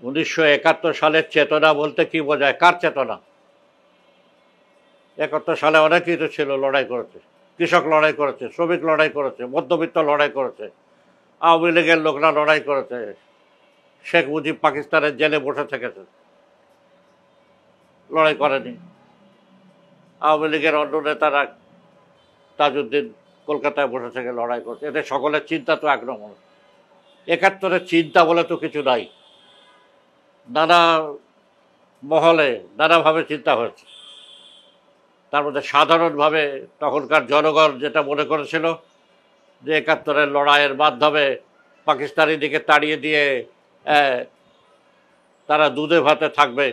1971 সালের চেতনা বলতে কি বোঝায়? কার চেতনা? 71 সালে অনেকেই তো ছিল, লড়াই করেছে, কৃষক লড়াই করেছে, শ্রমিক লড়াই করেছে, মধ্যবিত্ত লড়াই করেছে, আওয়ামী লীগের লোকরা লড়াই করেছে, শেখ মুজিব পাকিস্তানের জেলে বসে থেকেছে, লড়াই করেনি। আওয়ামী লীগের অন্য নেতারা, তাজউদ্দিন কলকাতায় বসে থেকে লড়াই করছে। এদের সকলের চিন্তা তো একরকম। 71-এর চিন্তা বলে তো কিছু নাই, নানা মহলে নানাভাবে চিন্তা হয়েছে। তার মধ্যে সাধারণভাবে তখনকার জনগণ যেটা মনে করেছিল যে 71-এর লড়াইয়ের মাধ্যমে পাকিস্তানি দিকে তাড়িয়ে দিয়ে তারা দুধে ভাতে থাকবে,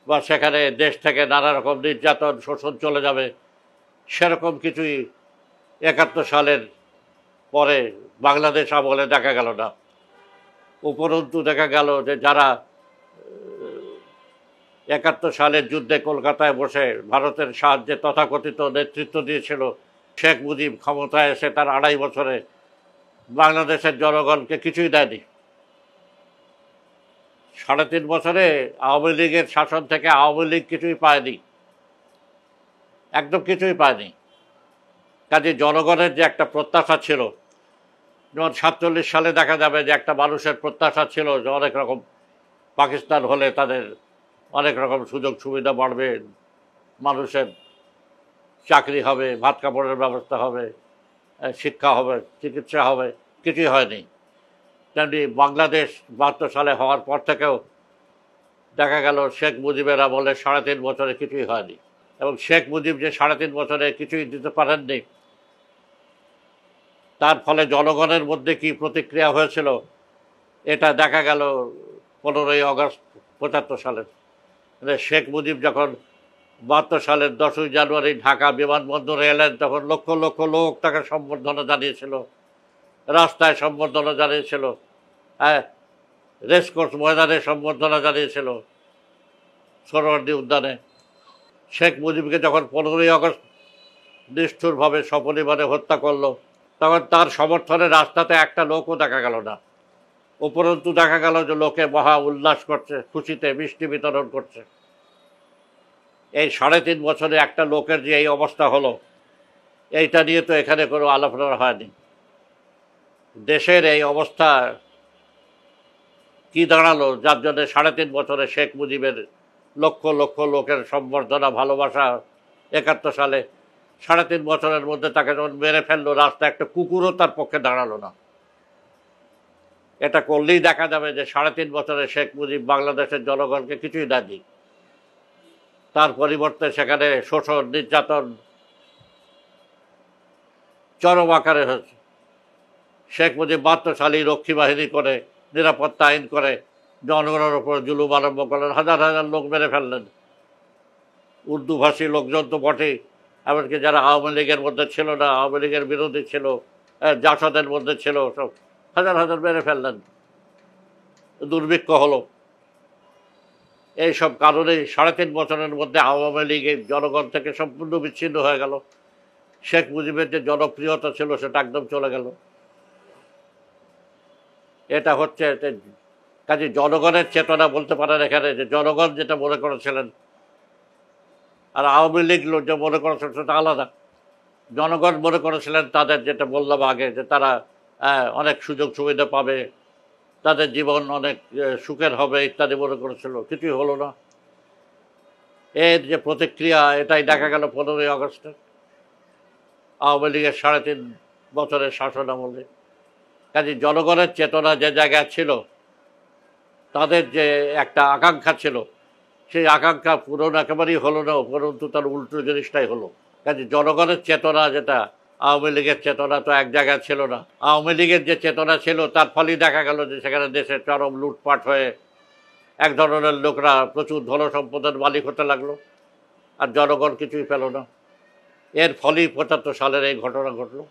বা সেখানে দেশ থেকে নানা রকম নির্যাতন শোষণ চলে যাবে, সেরকম কিছুই 71 সালের পরে বাংলাদেশ আমলে দেখা গেল না। উপরন্তু দেখা গেল যে যারা 71 সালের যুদ্ধে কলকাতায় বসে ভারতের সাহায্যে তথাকথিত নেতৃত্ব দিয়েছিল, শেখ মুজিব ক্ষমতায় এসে তার 2.5 বছরে বাংলাদেশের জনগণকে কিছুই দেয়নি। 3.5 বছরে আওয়ামী লীগের শাসন থেকে আওয়ামী লীগ কিছুই পায়নি, একদম কিছুই পায়নি। কাজে জনগণের যে একটা প্রত্যাশা ছিল, যেমন 47 সালে দেখা যাবে যে একটা মানুষের প্রত্যাশা ছিল যে অনেক রকম পাকিস্তান হলে তাদের অনেক রকম সুযোগ সুবিধা বাড়বে, মানুষের চাকরি হবে, ভাত কাপড়ের ব্যবস্থা হবে, শিক্ষা হবে, চিকিৎসা হবে, কিছুই হয়নি। তেমনি বাংলাদেশ 72 সালে হওয়ার পর থেকেও দেখা গেল শেখ মুজিবের আমলে 3.5 বছরে কিছুই হয়নি। এবং শেখ মুজিব যে 3.5 বছরে কিছুই দিতে পারেননি, তার ফলে জনগণের মধ্যে কি প্রতিক্রিয়া হয়েছিল এটা দেখা গেল 15ই আগস্ট 75 সালে। শেখ মুজিব যখন 72 সালের 10ই জানুয়ারি ঢাকা বিমানবন্দরে এলেন, তখন লক্ষ লক্ষ লোক তাকে সম্বর্ধনা জানিয়েছিল, রাস্তায় সম্বর্ধনা জানিয়েছিল, রেসকোর্স ময়দানে সম্বর্ধনা জানিয়েছিল, সোহরাওয়ার্দী উদ্যানে। শেখ মুজিবকে যখন 15ই আগস্ট নিষ্ঠুরভাবে সপরিবারে হত্যা করলো, তখন তার সমর্থনে রাস্তাতে একটা লোকও দেখা গেল না। উপরন্তু দেখা গেল যে লোকে মহা উল্লাস করছে, খুশিতে মিষ্টি বিতরণ করছে। এই 3.5 বছরে একটা লোকের যে এই অবস্থা হলো, এইটা নিয়ে তো এখানে কোনো আলোচনা হয়নি। দেশের এই অবস্থা কি দাঁড়ালো, যার জন্য 3.5 বছরে শেখ মুজিবের লক্ষ লক্ষ লোকের সম্বর্ধনা, ভালোবাসা 71 সালে 3.5 বছরের মধ্যে তাকে যখন মেরে ফেললো, রাস্তা একটা কুকুরও তার পক্ষে দাঁড়ালো না। এটা করলেই দেখা যাবে যে 3.5 বছরে শেখ মুজিব বাংলাদেশের জনগণকে কিছুই দেয়নি। তার পরিবর্তে সেখানে শোষণ, নির্যাতন চরম আকারে হয়েছে। শেখ মুজিব 72 সালেই রক্ষী বাহিনী করে, নিরাপত্তা আইন করে জনগণের উপর জুলুম আরম্ভ করলেন, হাজার হাজার লোক মেরে ফেললেন। উর্দুভাষী লোকজন তো বটেই, এমনকি যারা আওয়ামী লীগের মধ্যে ছিল না, আওয়ামী লীগের বিরোধী ছিল, জাসদের মধ্যে ছিল, সব হাজার হাজার মেরে ফেললেন। দুর্ভিক্ষ হলো। এইসব কারণেই 3.5 বছরের মধ্যে আওয়ামী লীগের জনগণ থেকে সম্পূর্ণ বিচ্ছিন্ন হয়ে গেল। শেখ মুজিবের যে জনপ্রিয়তা ছিল সেটা একদম চলে গেল। এটা হচ্ছে কাজে জনগণের চেতনা বলতে পারেন এখানে, যে জনগণ যেটা মনে করেছিলেন আর আওয়ামী লীগ লোক যে মনে করেছিলেন সেটা আলাদা। জনগণ মনে করেছিলেন তাদের, যেটা বললাম আগে, যে তারা অনেক সুযোগ সুবিধা পাবে, তাদের জীবন অনেক সুখের হবে ইত্যাদি মনে করেছিল, কিছুই হলো না। এর যে প্রতিক্রিয়া, এটাই দেখা গেল 15ই আগস্টে আওয়ামী লীগের 3.5 বছরের শাসন আমলে। কাজে জনগণের চেতনা যে জায়গায় ছিল, তাদের যে একটা আকাঙ্ক্ষা ছিল, সেই আকাঙ্ক্ষা পূরণ একেবারেই হলো না, উপরন্তু তার উল্টো জিনিসটাই হলো। কাজে জনগণের চেতনা যেটা, আওয়ামী লীগের চেতনা তো এক জায়গায় ছিল না। আওয়ামী লীগের যে চেতনা ছিল তার ফলেই দেখা গেল যে সেখানে দেশের চরম লুটপাট হয়ে এক ধরনের লোকরা প্রচুর ধন সম্পদের মালিক হতে লাগলো, আর জনগণ কিছুই পেল না। এর ফলেই 75 সালের এই ঘটনা ঘটলো।